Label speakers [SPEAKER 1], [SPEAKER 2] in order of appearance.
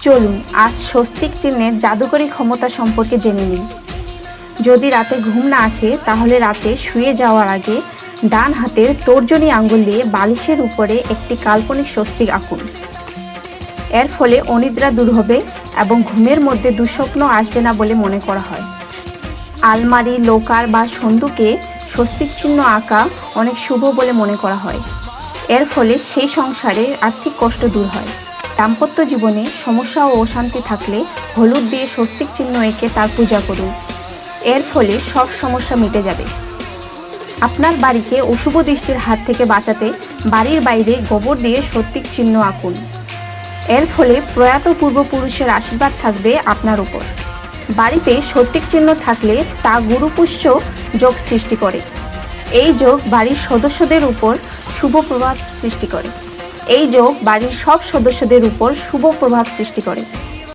[SPEAKER 1] চলুন আজ স্বস্তিক চিহ্নের জাদুকরী ক্ষমতা সম্পর্কে জেনে নিন। যদি রাতে ঘুম না আসে তাহলে রাতে শুয়ে যাওয়ার আগে ডান হাতের তর্জনী আঙ্গুল দিয়ে বালিশের উপরে একটি কাল্পনিক স্বস্তিক আঁকুন। এর ফলে অনিদ্রা দূর হবে এবং ঘুমের মধ্যে দুঃস্বপ্ন আসবে না বলে মনে করা হয়। আলমারি, লোকার বা সন্দুকে স্বস্তিক চিহ্ন আঁকা অনেক শুভ বলে মনে করা হয়। এর ফলে সেই সংসারে আর্থিক কষ্ট দূর হয়। দাম্পত্য জীবনে সমস্যা ও অশান্তি থাকলে হলুদ দিয়ে স্বস্তিক চিহ্ন এঁকে তার পূজা করুন। এর ফলে সব সমস্যা মিটে যাবে। আপনার বাড়িকে অশুভ দৃষ্টির হাত থেকে বাঁচাতে বাড়ির বাইরে গোবর দিয়ে স্বস্তিক চিহ্ন আঁকুন। এর ফলে প্রয়াত পূর্বপুরুষের আশীর্বাদ থাকবে আপনার উপর। বাড়িতে স্বস্তিক চিহ্ন থাকলে তা গুরুপুষ্য যোগ সৃষ্টি করে। এই যোগ বাড়ির সদস্যদের উপর শুভ প্রভাব সৃষ্টি করে।